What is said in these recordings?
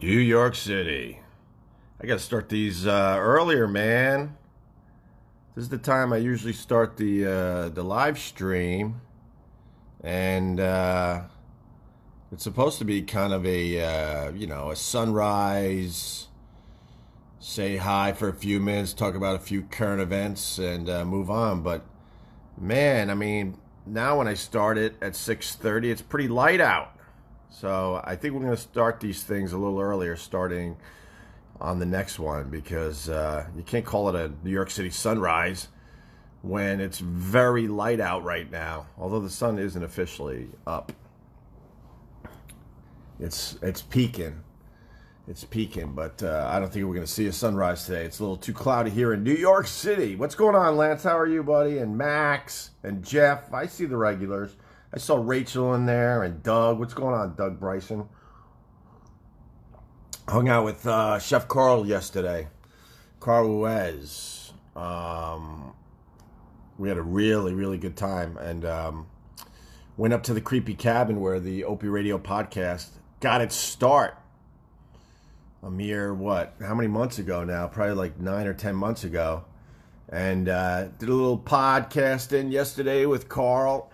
New York City. I gotta start these earlier, man. This is the time I usually start the live stream, and it's supposed to be kind of a sunrise. Say hi for a few minutes, talk about a few current events, and move on. But man, I mean, now when I start it at 6:30, it's pretty light out. So I think we're going to start these things a little earlier, starting on the next one, because you can't call it a New York City sunrise when it's very light out right now. Although the sun isn't officially up, it's peaking. It's peaking, but I don't think we're going to see a sunrise today. It's a little too cloudy here in New York City. What's going on, Lance? How are you, buddy? And Max and Jeff. I see the regulars. I saw Rachel in there and Doug. What's going on, Doug Bryson? Hung out with Chef Carl yesterday. Carl Ruiz. We had a really, really good time. And went up to the creepy cabin where the Opie Radio podcast got its start. A mere, how many months ago now? Probably like 9 or 10 months ago. And did a little podcasting yesterday with Carl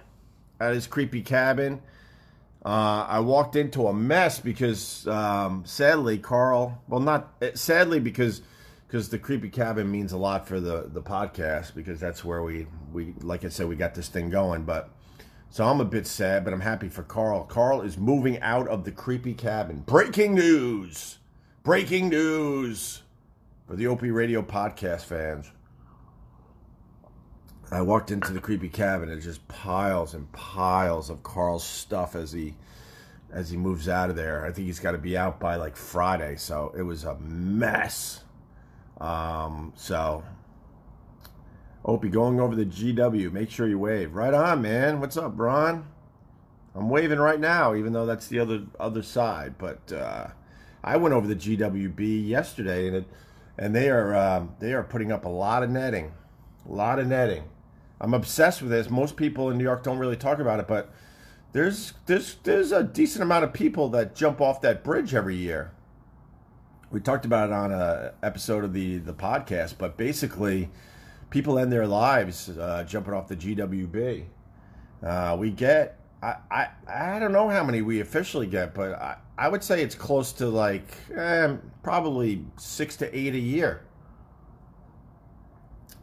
at his creepy cabin. I walked into a mess because sadly Carl, sadly because the creepy cabin means a lot for the podcast, because that's where we like I said, we got this thing going. But so I'm a bit sad, but I'm happy for Carl. Carl is moving out of the creepy cabin. Breaking news for the Opie Radio podcast fans. I walked into the creepy cabin and just piles and piles of Carl's stuff as he moves out of there. I think he's got to be out by like Friday, so it was a mess. So Opie, going over the GW, make sure you wave. Right on, man. What's up, Ron? I'm waving right now, even though that's the other side. But I went over the GWB yesterday, and they are putting up a lot of netting. I'm obsessed with this. Most people in New York don't really talk about it, but there's a decent amount of people that jump off that bridge every year. We talked about it on an episode of the podcast, but basically, people end their lives jumping off the GWB. We get, I don't know how many we officially get, but I would say it's close to like probably 6 to 8 a year.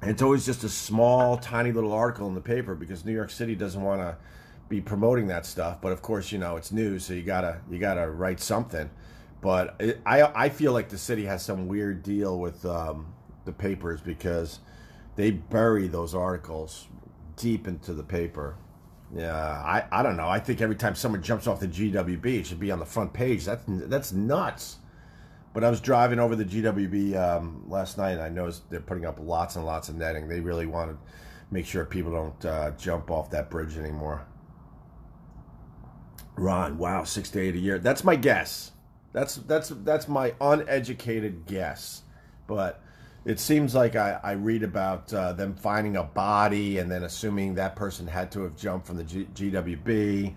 And it's always just a small, tiny little article in the paper, because New York City doesn't want to be promoting that stuff. But of course, it's news, so you gotta write something. But I feel like the city has some weird deal with the papers, because they bury those articles deep into the paper. Yeah, I don't know. I think every time someone jumps off the GWB, it should be on the front page. That's nuts. But I was driving over the GWB last night, and I noticed they're putting up lots and lots of netting. They really want to make sure people don't jump off that bridge anymore. Ron, wow, 6 to 8 a year. That's my guess. That's my uneducated guess. But it seems like I read about them finding a body and then assuming that person had to have jumped from the GWB.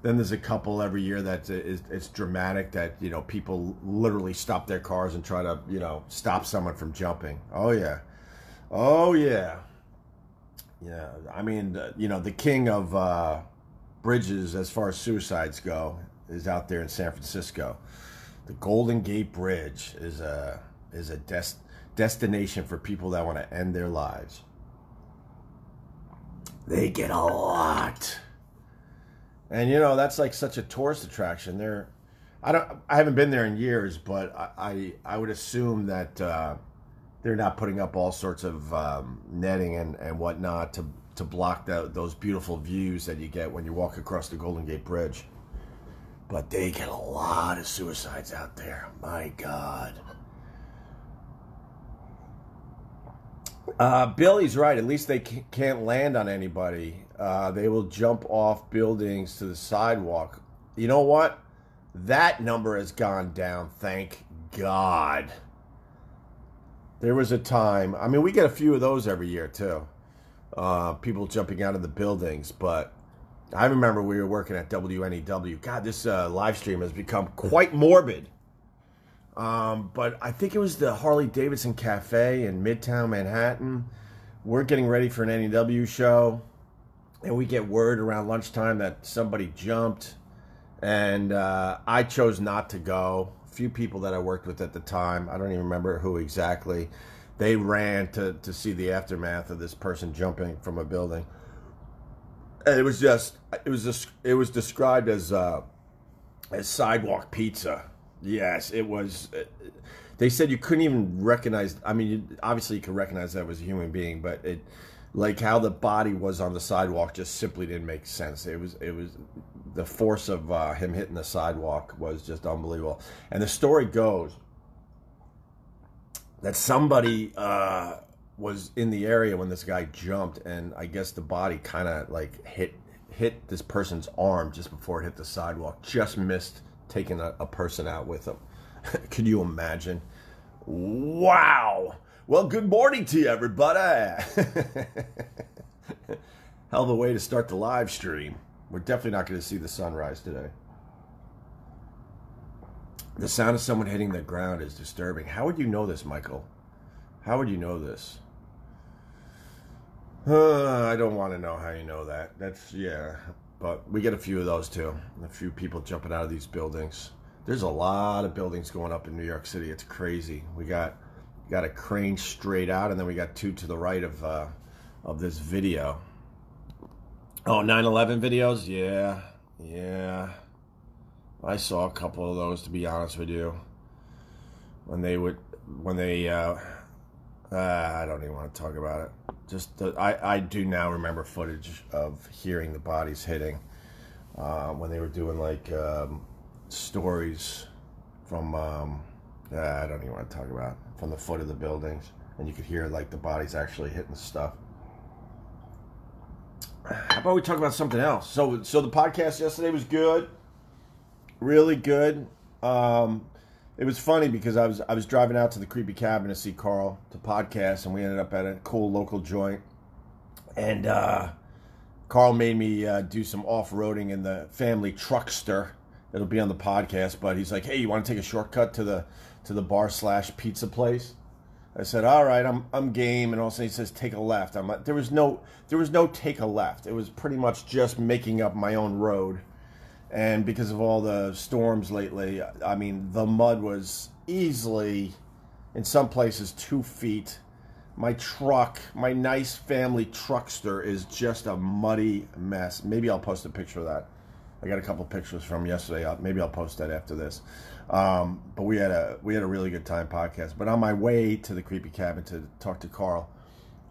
Then there's a couple every year that it's dramatic, that people literally stop their cars and try to stop someone from jumping. Oh yeah. I mean, the king of bridges as far as suicides go is out there in San Francisco. The Golden Gate Bridge is a destination for people that want to end their lives. They get a lot. And that's like such a tourist attraction. I haven't been there in years, but I would assume that they're not putting up all sorts of netting and whatnot to block those beautiful views that you get when you walk across the Golden Gate Bridge. But they get a lot of suicides out there. My God. Billy's right. At least they can't land on anybody. They will jump off buildings to the sidewalk. You know what? That number has gone down, thank God. There was a time, I mean, we get a few of those every year too. People jumping out of the buildings, but I remember we were working at WNEW. God, this live stream has become quite morbid. But I think it was the Harley Davidson Cafe in Midtown Manhattan. We're getting ready for an NEW show, and we get word around lunchtime that somebody jumped, and I chose not to go. A few people that I worked with at the time, I don't even remember who exactly, they ran to see the aftermath of this person jumping from a building. And it was described as sidewalk pizza. Yes, it was. They said you couldn't even recognize. I mean, obviously you could recognize that it was a human being, but it, like how the body was on the sidewalk, just simply didn't make sense. It was the force of him hitting the sidewalk was just unbelievable. And the story goes that somebody was in the area when this guy jumped, and I guess the body kind of like hit this person's arm just before it hit the sidewalk. Just missed taking a person out with him. Could you imagine? Wow. Well, good morning to you, everybody. Hell of a way to start the live stream. We're definitely not going to see the sunrise today. The sound of someone hitting the ground is disturbing. How would you know this, Michael? How would you know this? I don't want to know how you know that. That's, yeah. But we get a few of those too. A few people jumping out of these buildings. There's a lot of buildings going up in New York City. It's crazy. We got a crane straight out, and then we got two to the right of this video. Oh, 9/11 videos? Yeah. I saw a couple of those, to be honest with you. I don't even want to talk about it. Just I do now remember footage of hearing the bodies hitting when they were doing like stories from I don't even want to talk about it, from the foot of the buildings, and you could hear like the bodies actually hitting stuff. How about we talk about something else? So the podcast yesterday was good, really good. It was funny because I was driving out to the Creepy Cabin to see Carl to podcast, and we ended up at a cool local joint. And Carl made me do some off-roading in the family truckster. It'll be on the podcast, but he's like, "Hey, you want to take a shortcut to the bar/pizza place?" I said, "All right, I'm game." And all of a sudden he says, "Take a left." I'm like, there was no take a left. It was pretty much just making up my own road. And because of all the storms lately, I mean, the mud was easily, in some places, 2 feet. My truck, my nice family truckster, is just a muddy mess. Maybe I'll post a picture of that. I got a couple pictures from yesterday. Maybe I'll post that after this. But we had a really good time podcast. But on my way to the Creepy Cabin to talk to Carl,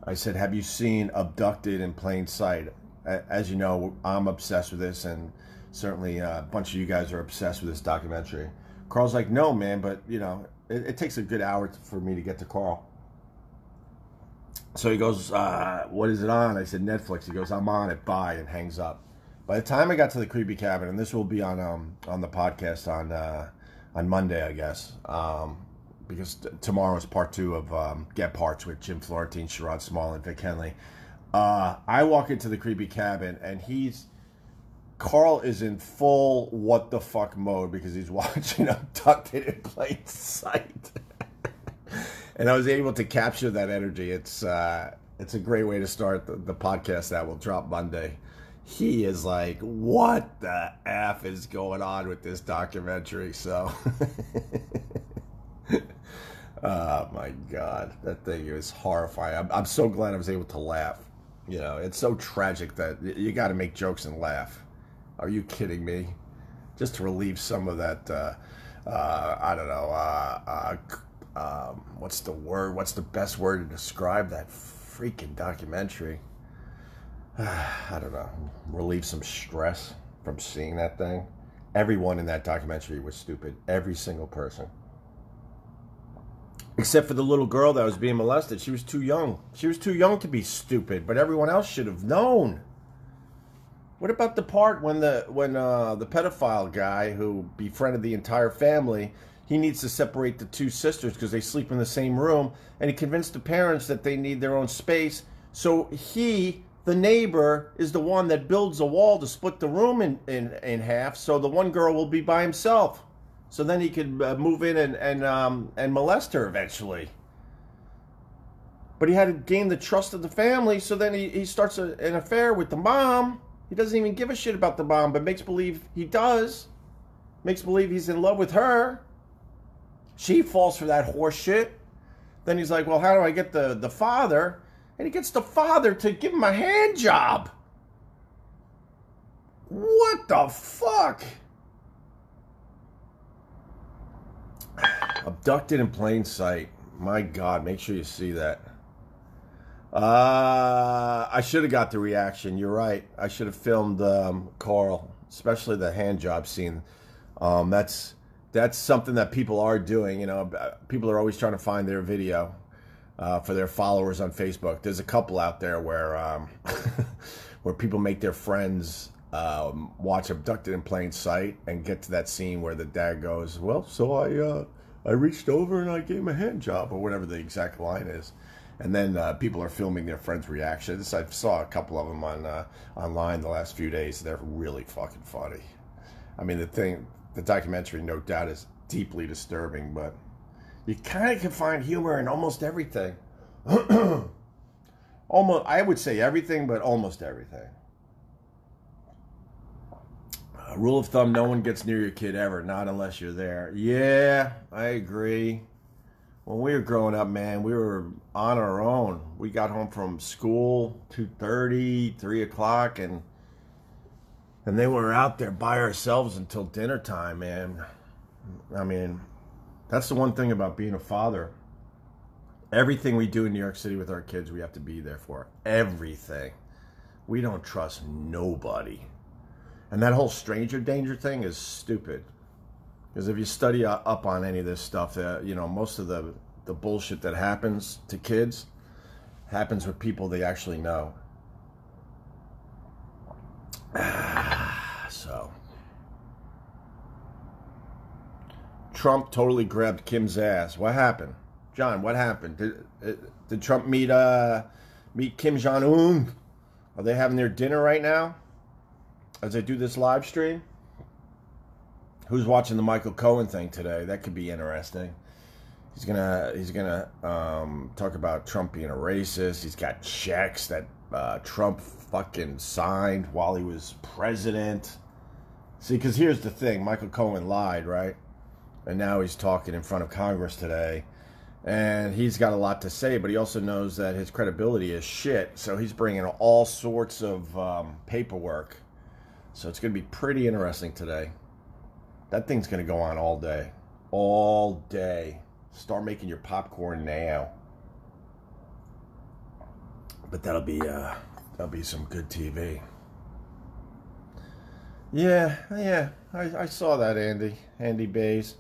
I said, "Have you seen Abducted in Plain Sight?" As you know, I'm obsessed with this, and certainly a bunch of you guys are obsessed with this documentary. Carl's like, "No, man, but you know, it takes a good hour for me to get to Carl." So he goes, "What is it on?" I said, "Netflix." He goes, "I'm on it. Bye," and hangs up. By the time I got to the Creepy Cabin, and this will be on the podcast on Monday, I guess, because tomorrow is part 2 of Get Parts with Jim Florentine, Sherrod Small, and Vic Henley. I walk into the Creepy Cabin, and Carl is in full what the fuck mode because he's watching Abducted in Plain Sight. And I was able to capture that energy. It's a great way to start the podcast that will drop Monday. He is like, "What the F is going on with this documentary?" So, oh my God, that thing is horrifying. I'm so glad I was able to laugh. You know, it's so tragic that you got to make jokes and laugh. Are you kidding me? Just to relieve some of that, I don't know, what's the word? What's the best word to describe that freaking documentary? I don't know. Relieve some stress from seeing that thing. Everyone in that documentary was stupid. Every single person. Except for the little girl that was being molested. She was too young. She was too young to be stupid, but everyone else should have known. What about the part when the pedophile guy who befriended the entire family, he needs to separate the 2 sisters because they sleep in the same room, and he convinced the parents that they need their own space. So the neighbor, is the one that builds a wall to split the room in half, so the one girl will be by himself. so then he could move in and molest her eventually. But he had to gain the trust of the family, so then he starts an affair with the mom. He doesn't even give a shit about the mom, but makes believe he does. Makes believe he's in love with her. She falls for that horse shit. Then he's like, well, how do I get the father? And he gets the father to give him a hand job. What the fuck? Abducted in plain sight. My God, make sure you see that. I should have got the reaction. You're right. I should have filmed Carl, especially the hand job scene. That's something that people are doing. You know, people are always trying to find their video for their followers on Facebook. There's a couple out there where where people make their friends watch Abducted in Plain Sight and get to that scene where the dad goes, "Well, so I reached over and I gave him a hand job," or whatever the exact line is. And then people are filming their friends' reactions. I saw a couple of them on online the last few days. They're really fucking funny. I mean, the documentary, no doubt, is deeply disturbing, but you kind of can find humor in almost everything. Almost, I would say everything, but almost everything. Rule of thumb: no one gets near your kid ever, not unless you're there. Yeah, I agree. When we were growing up, man, we were on our own. We got home from school 2:30, 3 o'clock, and they were out there by ourselves until dinner time, man. I mean, that's the one thing about being a father. Everything we do in New York City with our kids, we have to be there for. Everything. We don't trust nobody. And that whole stranger danger thing is stupid. Because if you study up on any of this stuff, you know, most of the bullshit that happens to kids happens with people they actually know. So, Trump totally grabbed Kim's ass. What happened? John, what happened? Did Trump meet Kim Jong-un? Are they having their dinner right now as I do this live stream? Who's watching the Michael Cohen thing today? That could be interesting. He's gonna talk about Trump being a racist. He's got checks that Trump fucking signed while he was president. See, because here's the thing: Michael Cohen lied, right? And now he's talking in front of Congress today, and he's got a lot to say. But he also knows that his credibility is shit. So he's bringing all sorts of paperwork. So it's gonna be pretty interesting today. That thing's going to go on all day. All day. Start making your popcorn now. But that'll be some good TV. Yeah. I saw that, Andy Bays.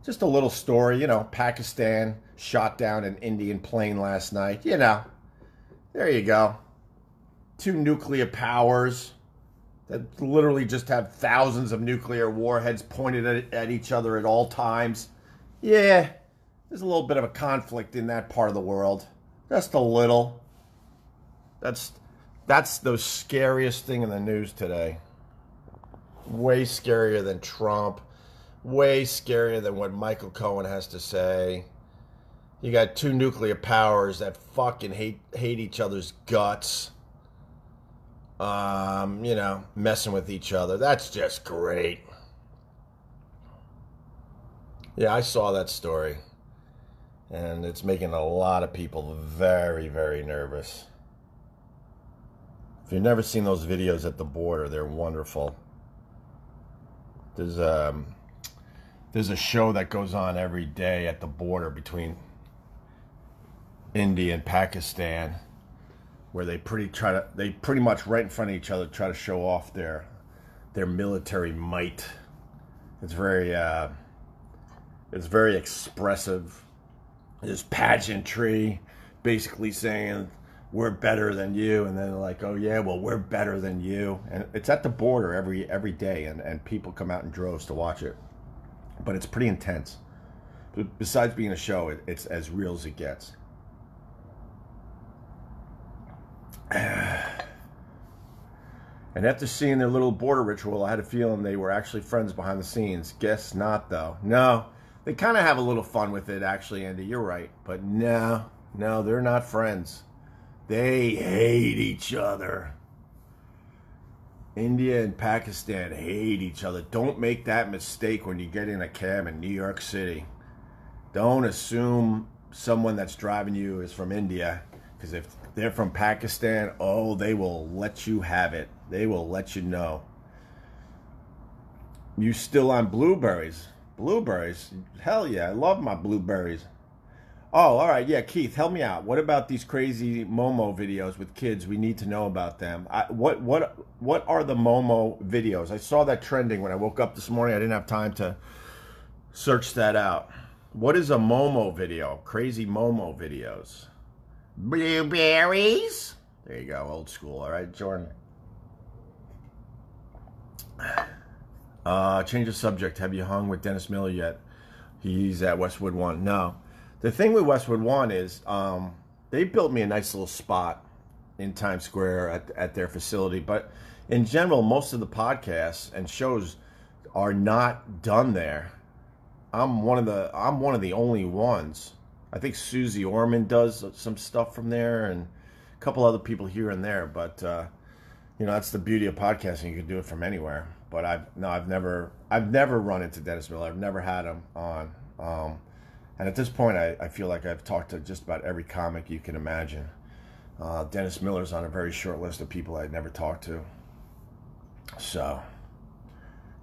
Just a little story, you know, Pakistan shot down an Indian plane last night. You know, there you go. 2 nuclear powers that literally just have thousands of nuclear warheads pointed at each other at all times. Yeah, there's a little bit of a conflict in that part of the world. Just a little. That's the scariest thing in the news today. Way scarier than Trump. Way scarier than what Michael Cohen has to say. You got 2 nuclear powers that fucking hate each other's guts. You know, messing with each other. That's just great. Yeah, I saw that story. And it's making a lot of people very, very nervous. If you've never seen those videos at the border, they're wonderful. There's a show that goes on every day at the border between India and Pakistan, where they pretty much right in front of each other try to show off their military might. It's very expressive. There's pageantry, basically saying we're better than you, and then like, oh yeah, well we're better than you, and it's at the border every day, and people come out in droves to watch it. But it's pretty intense. Besides being a show, it's as real as it gets. And after seeing their little border ritual, I had a feeling they were actually friends behind the scenes. Guess not, though. No, they kind of have a little fun with it, actually, Andy. You're right. But no, they're not friends. They hate each other. India and Pakistan hate each other. Don't make that mistake when you get in a cab in New York City. Don't assume someone that's driving you is from India, because if they're from Pakistan, oh, they will let you have it. They will let you know. You still on blueberries? Blueberries? Hell yeah, I love my blueberries. Oh, all right, yeah, Keith, help me out. What about these crazy Momo videos with kids? We need to know about them. What are the Momo videos? I saw that trending when I woke up this morning. I didn't have time to search that out. What is a Momo video? Crazy Momo videos. Blueberries? There you go, old school. All right, Jordan. Change of subject. Have you hung with Dennis Miller yet? He's at Westwood One. No. The thing with Westwood One is they built me a nice little spot in Times Square at their facility. But in general, most of the podcasts and shows are not done there. I'm one of the only ones. I think Susie Orman does some stuff from there, and a couple other people here and there. But you know, that's the beauty of podcasting. You can do it from anywhere. But I've never run into Dennis Miller. I've never had him on. And at this point, I feel like I've talked to just about every comic you can imagine. Dennis Miller's on a very short list of people I'd never talked to. So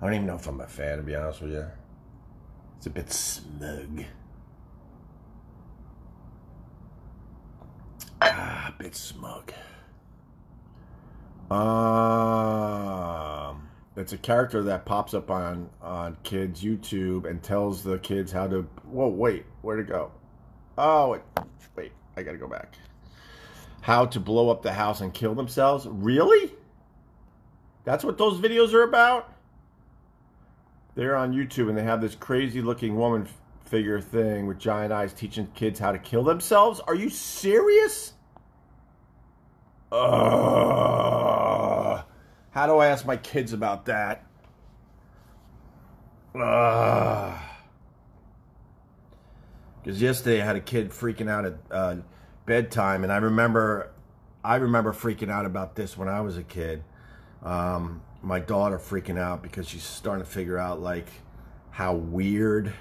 I don't even know if I'm a fan, to be honest with you. It's a bit smug. A bit smug. It's a character that pops up on kids' YouTube and tells the kids how to... Whoa, wait, where'd it go? Oh, wait, I gotta go back. How to blow up the house and kill themselves? Really? That's what those videos are about? They're on YouTube and they have this crazy looking woman figure thing with giant eyes teaching kids how to kill themselves? Are you serious? How do I ask my kids about that? Because yesterday I had a kid freaking out at bedtime, and I remember freaking out about this when I was a kid. My daughter freaking out because she's starting to figure out like how weird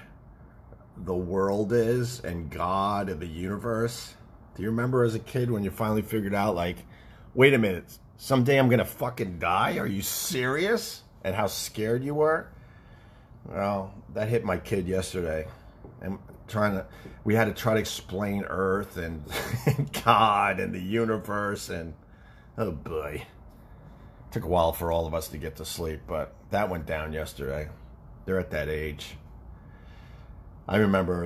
the world is and God and the universe. Do you remember as a kid when you finally figured out like, wait a minute, someday I'm gonna fucking die? Are you serious? And how scared you were? Well, that hit my kid yesterday. And we had to try to explain Earth and God and the universe, and oh boy. Took a while for all of us to get to sleep, but that went down yesterday. They're at that age. I remember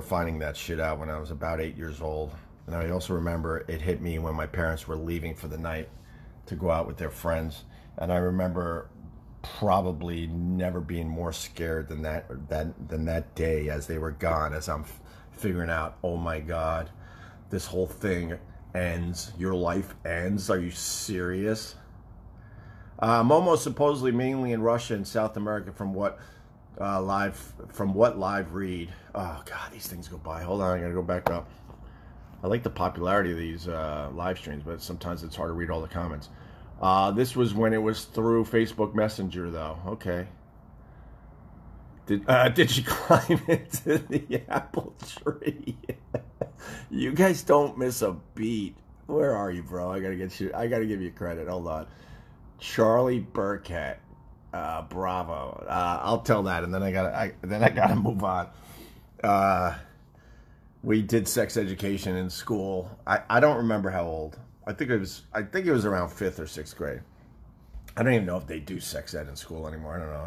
finding that shit out when I was about 8 years old. And I also remember it hit me when my parents were leaving for the night to go out with their friends. And I remember probably never being more scared than that day as they were gone, as I'm figuring out, oh my God, this whole thing ends. Your life ends. Are you serious? Momo supposedly mainly in Russia and South America from what live read. Oh God, these things go by. Hold on, I gotta go back up. I like the popularity of these live streams, but sometimes it's hard to read all the comments. This was when it was through Facebook Messenger, though. Okay. Did she climb into the apple tree? You guys don't miss a beat. Where are you, bro? I gotta give you credit. Hold on. Charlie Burkett. Bravo. I'll tell that, and then I gotta move on. We did sex education in school. I don't remember how old. I think it was around 5th or 6th grade. I don't even know if they do sex ed in school anymore. I don't know.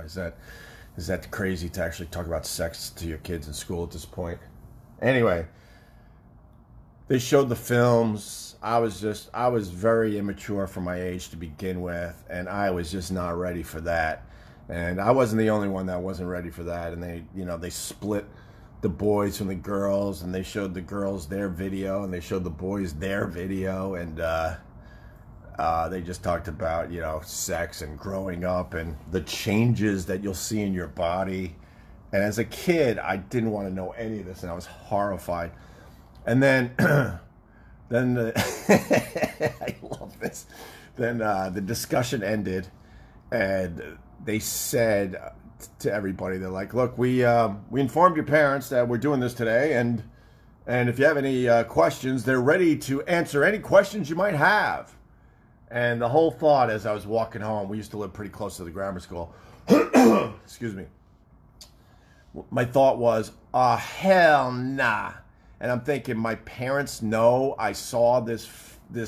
Is that crazy to actually talk about sex to your kids in school at this point? Anyway, they showed the films. I was very immature for my age to begin with, and I was just not ready for that. And I wasn't the only one that wasn't ready for that. And they split the boys from the girls, and they showed the girls their video, and they showed the boys their video, and They just talked about, you know, sex and growing up and the changes that you'll see in your body. And as a kid, I didn't want to know any of this, and I was horrified. And then, I love this. Then the discussion ended, and they said to everybody, they're like, "Look, we informed your parents that we're doing this today, and if you have any questions, they're ready to answer any questions you might have." And the whole thought, as I was walking home, we used to live pretty close to the grammar school. Excuse me. My thought was, "Oh, hell nah." And I'm thinking, my parents know I saw this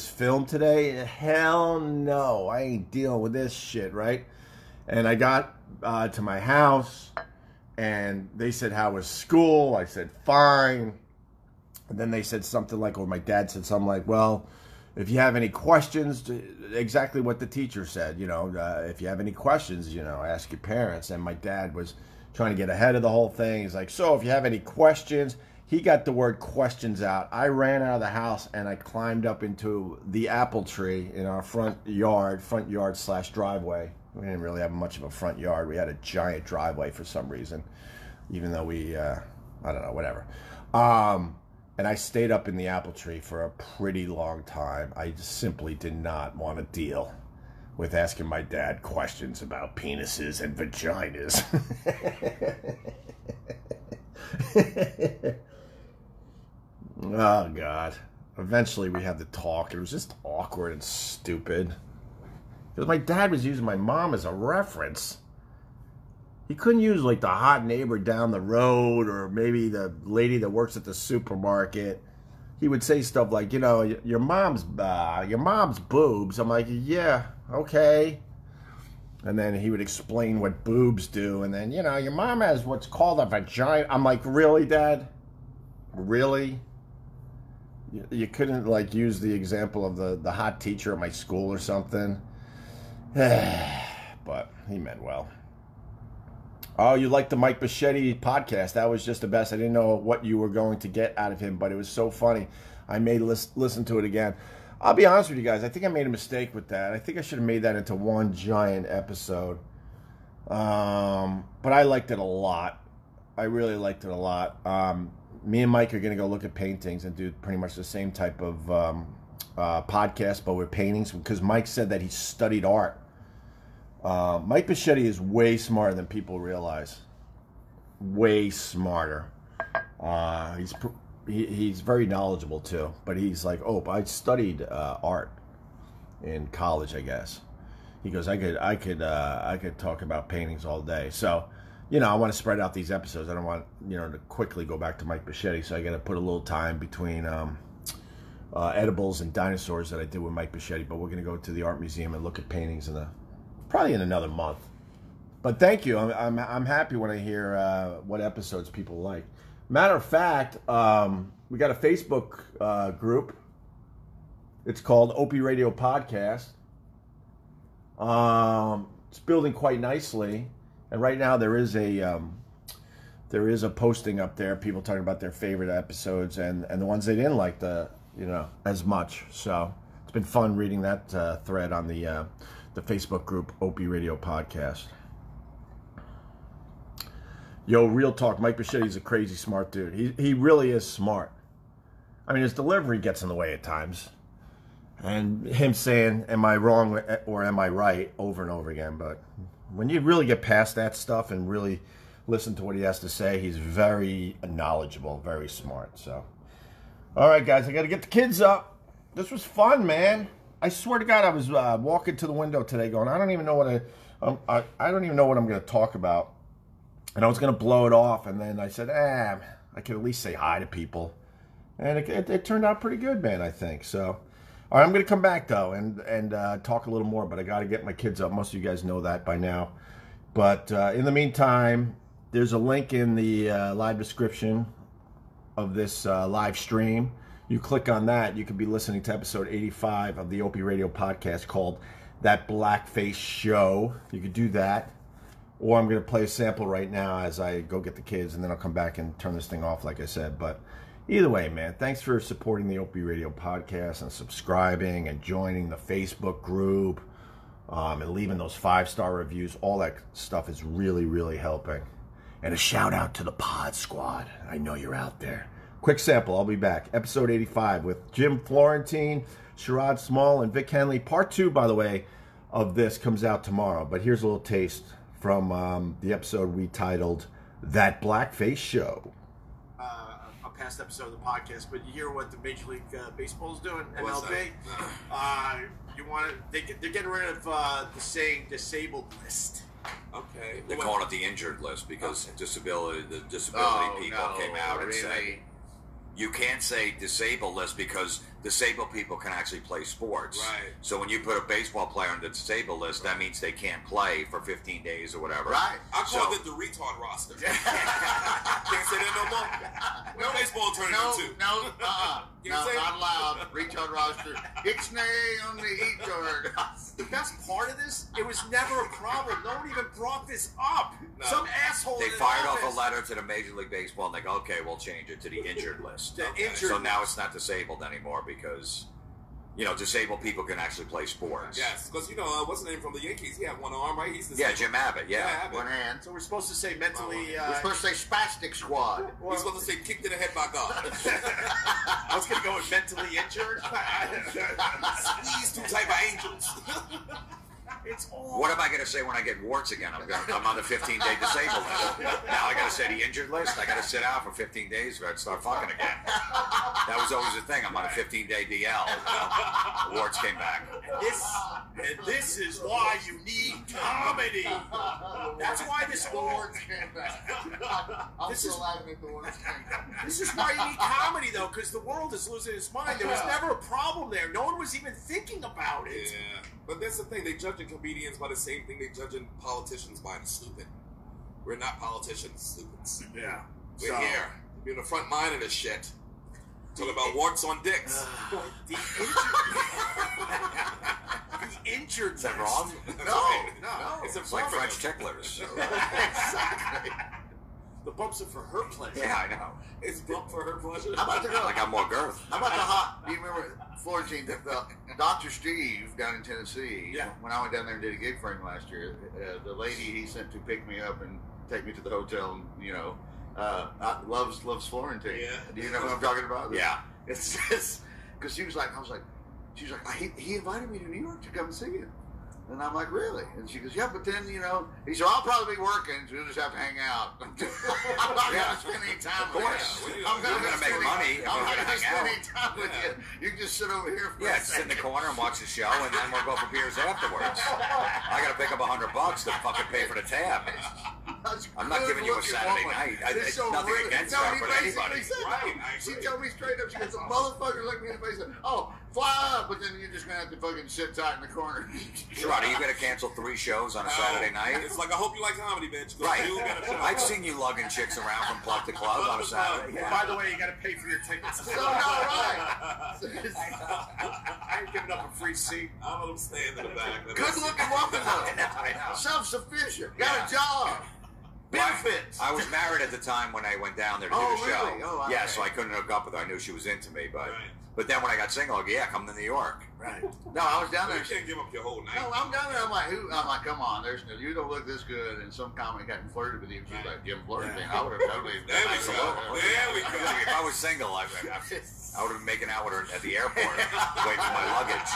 film today? Hell no, I ain't dealing with this shit, right? And I got to my house, and they said, "How was school?" I said, "Fine." And then they said something like, or my dad said something like, "Well, if you have any questions," exactly what the teacher said, you know, if you have any questions, you know, ask your parents. And my dad was trying to get ahead of the whole thing. He's like, "So if you have any questions," he got the word questions out. I ran out of the house and I climbed up into the apple tree in our front yard / driveway. We didn't really have much of a front yard. We had a giant driveway for some reason, even though we, I don't know, whatever. And I stayed up in the apple tree for a pretty long time. I just simply did not want to deal with asking my dad questions about penises and vaginas. Oh, God. Eventually we had to talk. It was just awkward and stupid. Because my dad was using my mom as a reference. He couldn't use, like, the hot neighbor down the road or maybe the lady that works at the supermarket. He would say stuff like, you know, your mom's boobs. I'm like, yeah, okay. And then he would explain what boobs do. And then, you know, your mom has what's called a vagina. I'm like, really, Dad? Really? You couldn't, like, use the example of the hot teacher at my school or something? But he meant well. Oh, you like the Mike Bichetti podcast? That was just the best. I didn't know what you were going to get out of him, but it was so funny. I may listen to it again. I'll be honest with you guys. I think I made a mistake with that. I think I should have made that into one giant episode. But I liked it a lot. I really liked it a lot. Me and Mike are going to go look at paintings and do pretty much the same type of podcast, but with paintings, because Mike said that he studied art. Mike Bichetti is way smarter than people realize. Way smarter. He's very knowledgeable too. But he's like, "Oh, I studied art in college, I guess." He goes, I could talk about paintings all day." So, you know, I want to spread out these episodes. I don't want, you know, to quickly go back to Mike Bichetti. So I got to put a little time between edibles and dinosaurs that I did with Mike Bichetti. But we're going to go to the art museum and look at paintings probably in another month. But thank you. I'm happy when I hear what episodes people like. Matter of fact, we got a Facebook group. It's called Opie Radio Podcast. It's building quite nicely, and right now there is a posting up there. People talking about their favorite episodes and the ones they didn't like as much. So it's been fun reading that thread on the Facebook group Opie Radio Podcast. Yo, real talk, Mike Bichetti's a crazy smart dude. He really is smart. I mean, his delivery gets in the way at times. And him saying, "Am I wrong or am I right?" over and over again. But when you really get past that stuff and really listen to what he has to say, he's very knowledgeable, very smart. So, all right, guys, I got to get the kids up. This was fun, man. I swear to God, I was walking to the window today going, I don't even know what I don't even know what I'm going to talk about. And I was going to blow it off. And then I said, I could at least say hi to people. And it turned out pretty good, man, I think. So, all right, I'm going to come back, though, and talk a little more. But I got to get my kids up. Most of you guys know that by now. But in the meantime, there's a link in the live description of this live stream. You click on that, you could be listening to episode 85 of the Opie Radio Podcast called That Blackface Show. You could do that. Or I'm going to play a sample right now as I go get the kids, and then I'll come back and turn this thing off, like I said. But Either way, man, thanks for supporting the Opie Radio podcast and subscribing and joining the Facebook group and leaving those 5-star reviews. All that stuff is really, really helping. And a shout out to the Pod Squad. I know you're out there. Quick sample, I'll be back. Episode 85 with Jim Florentine, Sherrod Small, and Vic Henley. Part 2, by the way, of this comes out tomorrow. But here's a little taste from the episode we titled That Blackface Show. A past episode of the podcast, but you hear what the Major League Baseball is doing, What's MLB? You want to? They're getting rid of the saying "disabled list." Okay. They're calling it the injured list because the disability people came out and said you can't say disabled list because disabled people can actually play sports. Right. So when you put a baseball player on the disabled list, that means they can't play for 15 days or whatever. Right. I called it the retard roster. Can't say that no more. What baseball turned into? No, not allowed. Retard roster. Ixnay on the retard. The best part of this, it was never a problem. No one even brought this up. No. Some asshole. They in fired office. off a letter to the Major League Baseball and they go, okay, we'll change it to the injured list. The injured So now it's not disabled anymore because, you know, disabled people can actually play sports. Yes, because what's the name from the Yankees? He had one arm, right? He's Yeah, Jim Abbott, yeah. One hand. So we're supposed to say mentally. We're supposed to say spastic squad. He's supposed to say kicked in the head by God. I was gonna go with mentally injured. These two type of angels. It's all. What am I going to say when I get warts again? I'm on the 15-day disabled list. Now I got to say the injured list. I got to sit out for 15 days or I'd start fucking again. That was always the thing. I'm on a 15-day DL. The warts came back. This is why you need comedy. That's why this Awards came back. I'm This still is- laughing at the awards came back. This is why you need comedy, though, because the world is losing its mind. There was never a problem there. No one was even thinking about it. Yeah, but that's the thing. They judging comedians by the same thing they judging politicians by. The stupid. We're not politicians, stupids. Yeah. We're here. We're in the front line of this shit. Talking about warts on dicks. The injured. Is that wrong? No. It's Like informative. French ticklers. Exactly. The bumps are for her pleasure. Yeah, I know. It's bump for her pleasure. How about the girl? I got more girth. How about the hot? Do you remember Florentine? Dr. Steve down in Tennessee. Yeah. When I went down there and did a gig for him last year, the lady he sent to pick me up and take me to the hotel, loves Florentine. Yeah. Do you know what I'm talking about? Yeah. It's just because she was like, he invited me to New York to come see him. And I'm like, really? And she goes, yeah, but then, he said, I'll probably be working, so you'll just have to hang out. I'm not going to spend any time with you. I'm We're gonna make money if I'm we're not gonna going to hang spend out. any time with you. You can just sit over here for Yeah, a sit in second. the corner and watch the show, and then we'll go for beers afterwards. I got to pick up $100 to fucking pay for the tab. I'm not giving you a Saturday night. It's nothing against her, but anybody. Right. She told me straight up, she goes, a motherfucker looked me in the face and said, oh, fly up, but then you're just going to have to fucking sit tight in the corner. Sherrod, are you going to cancel 3 shows on a Saturday night? It's like, I hope you like comedy, bitch. 'cause Right. you gotta show. I've seen you lugging chicks around from club to club on a Saturday. Yeah. By the way, you got to pay for your tickets. So, no, right. I ain't giving up a free seat. I'm gonna stand in the back. Good looking woman, though. I know. Self-sufficient. Got a job. Benefits. I was married at the time when I went down there to do Oh, the show. really? Oh, yeah, okay. so I couldn't hook up with her. I knew she was into me, but Right. but then when I got single, I go, yeah, come to New York. Right. No, I was down You there. can't give up your whole night. No, I'm down there. I'm like, come on. You don't look this good. And some comic hadn't flirted with you. She was like, Jim Florentine. I would have totally. There we go. There we go. If I was single, I would have been making out with her at the airport, waiting for my luggage.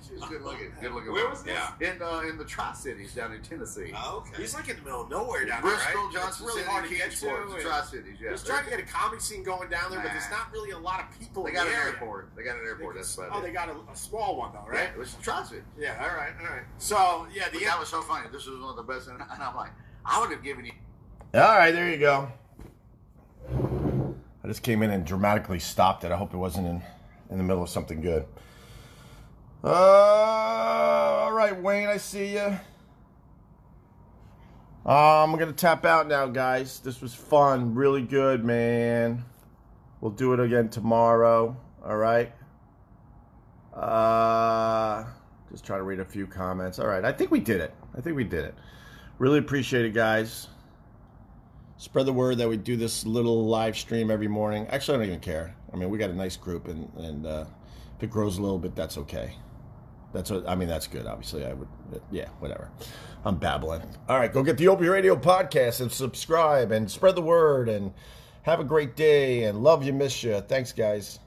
She's good looking. Good looking. Where woman. was this? Yeah. In the Tri-Cities down in Tennessee. Oh, okay. He's like in the middle of nowhere down Bristol, there, right? Johnson It's really City, hard to get to. Kingsport, the and Tri-Cities. Yeah. He's trying to get a comedy scene going down there, but there's not really a lot of people They in got the an area. airport. They got an airport. That's about Oh, it. they got a small one, though, right? Yeah, it was the Tri-Cities. Yeah, all right. So, yeah, But the that was so funny. This was one of the best. And I'm like, I would have given you. All right, there you go. I just came in and dramatically stopped it. I hope it wasn't in the middle of something good. All right, Wayne, I see you. I'm going to tap out now, guys. This was fun. Really good, man. We'll do it again tomorrow. All right. Just try to read a few comments. All right. I think we did it. Really appreciate it, guys. Spread the word that we do this little live stream every morning. Actually, I don't even care. I mean, we got a nice group, and if it grows a little bit, that's okay. That's good. Obviously, I would, yeah, whatever. I'm babbling. All right, go get the Opie Radio podcast and subscribe and spread the word and have a great day and love you, miss you. Thanks, guys.